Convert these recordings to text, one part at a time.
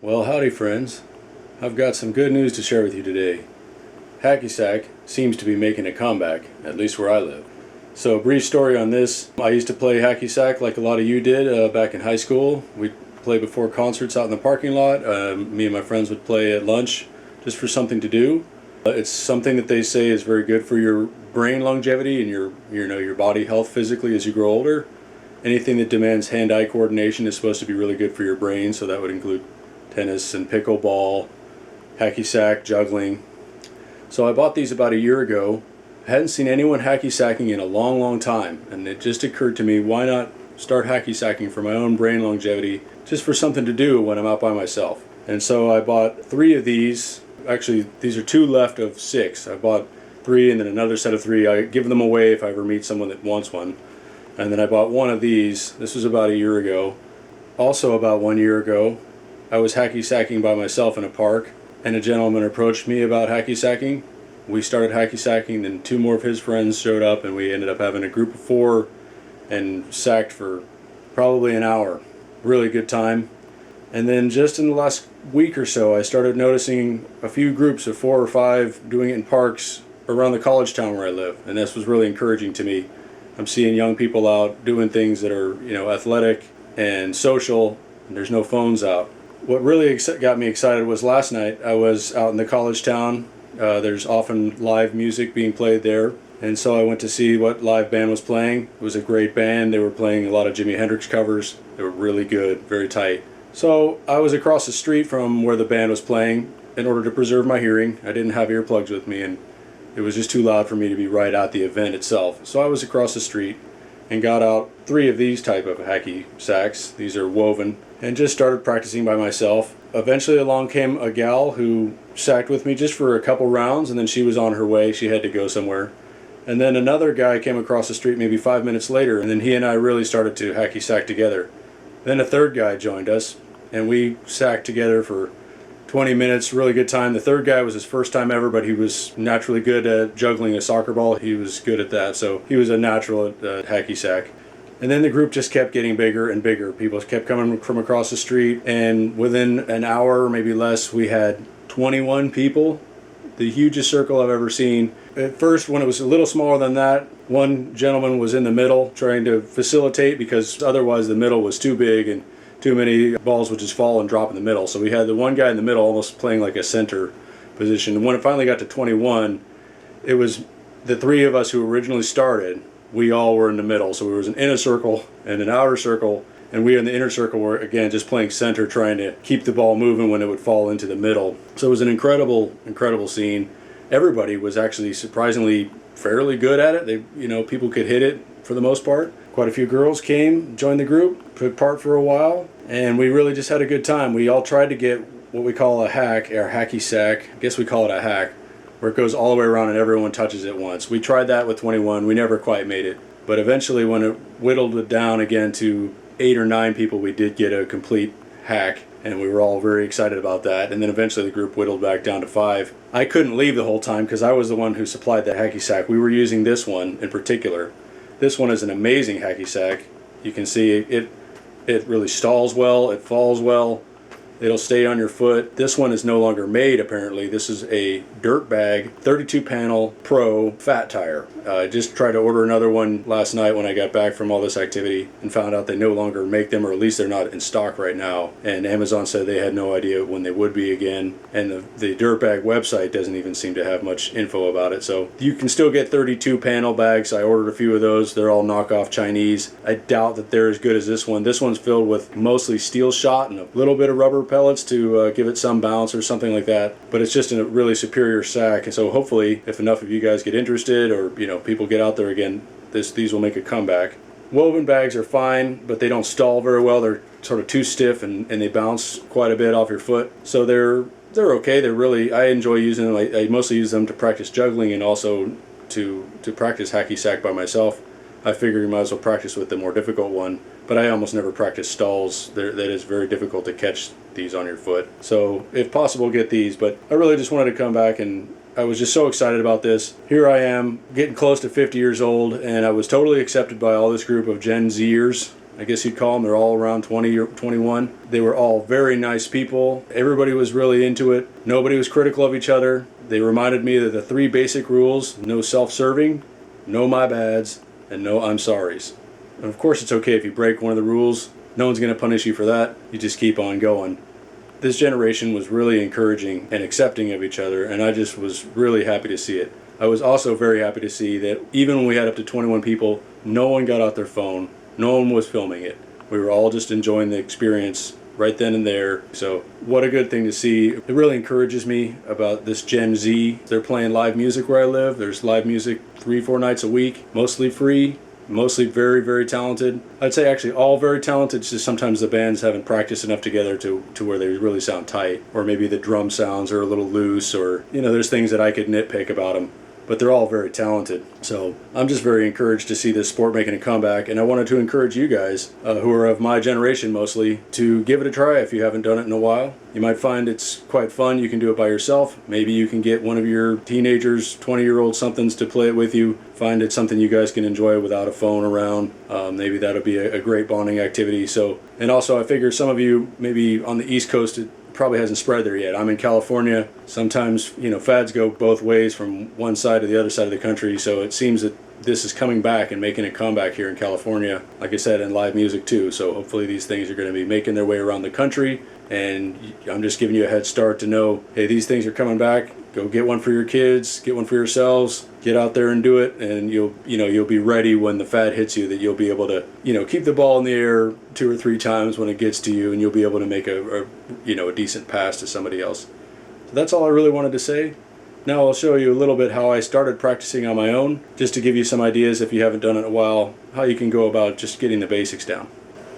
Well, howdy friends. I've got some good news to share with you today. Hacky sack seems to be making a comeback, at least where I live. So, a brief story on this. I used to play hacky sack like a lot of you did back in high school. We'd play before concerts out in the parking lot. Me and my friends would play at lunch just for something to do. It's something that they say is very good for your brain longevity and your body health physically as you grow older. Anything that demands hand-eye coordination is supposed to be really good for your brain, so that would include tennis and pickleball, hacky sack, juggling. So I bought these about a year ago. I hadn't seen anyone hacky sacking in a long time, and it just occurred to me, why not start hacky sacking for my own brain longevity, just for something to do when I'm out by myself. And so I bought 3 of these. Actually, these are 2 left of 6. I bought 3 and then another set of 3. I give them away if I ever meet someone that wants one. And then I bought 1 of these. This was about a year ago. Also about 1 year ago, I was hacky sacking by myself in a park, and a gentleman approached me about hacky sacking. We started hacky sacking, then 2 more of his friends showed up, and we ended up having a group of 4 and sacked for probably an hour. Really good time. And then just in the last week or so, I started noticing a few groups of 4 or 5 doing it in parks around the college town where I live, and this was really encouraging to me. I'm seeing young people out doing things that are, athletic and social, and there's no phones out. What really got me excited was last night. I was out in the college town. There's often live music being played there, and so I went to see what live band was playing. It was a great band. They were playing a lot of Jimi Hendrix covers. They were really good, very tight. So I was across the street from where the band was playing in order to preserve my hearing. I didn't have earplugs with me, and it was just too loud for me to be right at the event itself. So I was across the street and got out 3 of these type of hacky sacks. These are woven, and just started practicing by myself. Eventually along came a gal who sacked with me just for a couple rounds, and then she was on her way. She had to go somewhere. And then another guy came across the street maybe 5 minutes later, and then he and I really started to hacky sack together. Then a third guy joined us, and we sacked together for 20 minutes, really good time. The third guy was his first time ever, but he was naturally good at juggling a soccer ball. He was good at that, so he was a natural at hacky sack. And then the group just kept getting bigger and bigger. People kept coming from across the street, and within an hour, maybe less, we had 21 people, the hugest circle I've ever seen. At first, when it was a little smaller than that, one gentleman was in the middle trying to facilitate, because otherwise the middle was too big and too many balls would just fall and drop in the middle. So we had the one guy in the middle almost playing like a center position. And when it finally got to 21, it was the 3 of us who originally started. We all were in the middle. So there was an inner circle and an outer circle, and we in the inner circle were, again, just playing center, trying to keep the ball moving when it would fall into the middle. So it was an incredible scene. Everybody was actually surprisingly fairly good at it. People could hit it for the most part. Quite a few girls came, joined the group, took part for a while, and we really just had a good time. We all tried to get what we call a hack, or hacky sack. I guess we call it a hack, where it goes all the way around and everyone touches it once. We tried that with 21. We never quite made it. But eventually, when it whittled it down again to 8 or 9 people, we did get a complete hack, and we were all very excited about that. And then eventually the group whittled back down to 5. I couldn't leave the whole time because I was the one who supplied the hacky sack. We were using this one in particular. This one is an amazing hacky sack. You can see it really stalls well, it falls well, it'll stay on your foot. This one is no longer made, apparently. This is a dirt bag 32 panel pro fat tire. I just tried to order another one last night when I got back from all this activity and found out they no longer make them, or at least they're not in stock right now. And Amazon said they had no idea when they would be again. And the dirt bag website doesn't even seem to have much info about it. So you can still get 32 panel bags. I ordered a few of those. They're all knockoff Chinese. I doubt that they're as good as this one. This one's filled with mostly steel shot and a little bit of rubber pellets to give it some bounce or something like that. But it's just a really superior sack. And so hopefully, if enough of you guys get interested, or people get out there again, these will make a comeback. Woven bags are fine, but they don't stall very well. They're sort of too stiff, and they bounce quite a bit off your foot. So they're okay. I enjoy using them. I mostly use them to practice juggling and also to practice hacky sack by myself. I figure you might as well practice with the more difficult one, but I almost never practice stalls. That is very difficult to catch these on your foot. So if possible, get these. But I really just wanted to come back, and I was just so excited about this. Here I am, getting close to 50 years old, and I was totally accepted by all this group of Gen Zers. I guess you'd call them. They're all around 20 or 21. They were all very nice people. Everybody was really into it. Nobody was critical of each other. They reminded me of the 3 basic rules: no self-serving, no my bads, and no I'm sorries. And of course it's okay if you break one of the rules. No one's going to punish you for that. You just keep on going. This generation was really encouraging and accepting of each other, and I just was really happy to see it. I was also very happy to see that even when we had up to 21 people, no one got out their phone. No one was filming it. We were all just enjoying the experience right then and there. So what a good thing to see. It really encourages me about this Gen Z. They're playing live music where I live. There's live music 3-4 nights a week, mostly free, mostly very, very talented. I'd say actually all very talented. It's just sometimes the bands haven't practiced enough together to where they really sound tight. Or maybe the drum sounds are a little loose, or, you know, there's things that I could nitpick about them. But they're all very talented. So I'm just very encouraged to see this sport making a comeback, and I wanted to encourage you guys, who are of my generation mostly, to give it a try if you haven't done it in a while. You might find it's quite fun. You can do it by yourself. Maybe you can get one of your teenagers, 20-year-old somethings to play it with you. Find it something you guys can enjoy without a phone around. Maybe that'll be a great bonding activity. So, and also I figure some of you maybe on the East Coast, probably hasn't spread there yet. I'm in California. Sometimes, you know, fads go both ways from one side to the other side of the country, so it seems that this is coming back and making a comeback here in California, like I said, in live music too. So hopefully these things are going to be making their way around the country, and I'm just giving you a head start to know, hey, these things are coming back. Go get one for your kids, get one for yourselves, get out there and do it, and you'll be ready when the fad hits you, that you'll be able to, you know, keep the ball in the air 2 or 3 times when it gets to you, and you'll be able to make a decent pass to somebody else. So that's all I really wanted to say. Now I'll show you a little bit how I started practicing on my own, just to give you some ideas, if you haven't done it in a while, how you can go about just getting the basics down.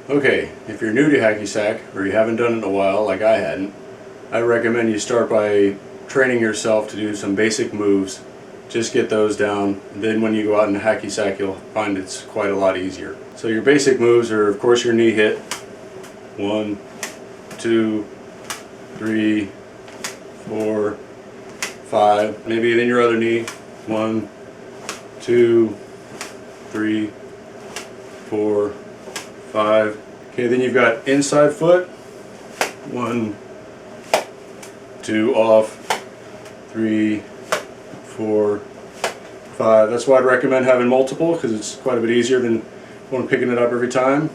Okay, if you're new to hacky sack, or you haven't done it in a while like I hadn't, I recommend you start by training yourself to do some basic moves. Just get those down, and then when you go out in hacky sack, you'll find it's quite a lot easier. So your basic moves are, of course, your knee hit. 1, 2, 3, 4, 5. Maybe then your other knee. 1, 2, 3, 4, 5. Okay, then you've got inside foot. 1, 2 off. 3, 4, 5. That's why I'd recommend having multiple, because it's quite a bit easier than one picking it up every time.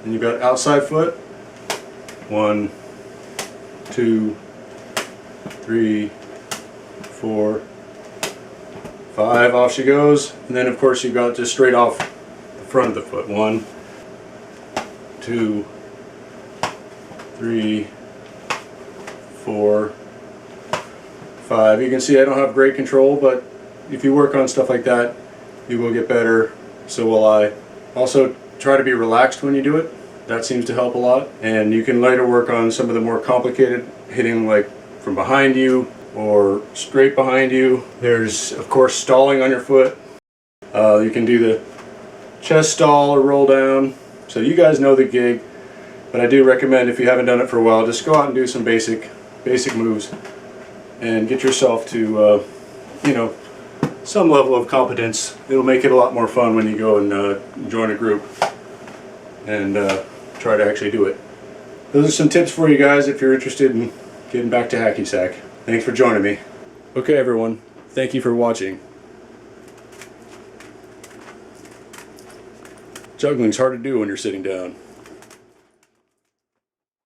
And you've got outside foot. 1, 2, 3, 4, 5. Off she goes. And then of course you've got just straight off the front of the foot. 1, 2, 3, 4, 5. You can see I don't have great control, but if you work on stuff like that, you will get better. So will I. Also, try to be relaxed when you do it. That seems to help a lot. And you can later work on some of the more complicated hitting, like from behind you or straight behind you. There's, of course, stalling on your foot. You can do the chest stall or roll down. So you guys know the gig. But I do recommend, if you haven't done it for a while, just go out and do some basic moves and get yourself to, some level of competence. It'll make it a lot more fun when you go and join a group and try to actually do it. Those are some tips for you guys if you're interested in getting back to hacky sack. Thanks for joining me. Okay, everyone. Thank you for watching. Juggling's hard to do when you're sitting down.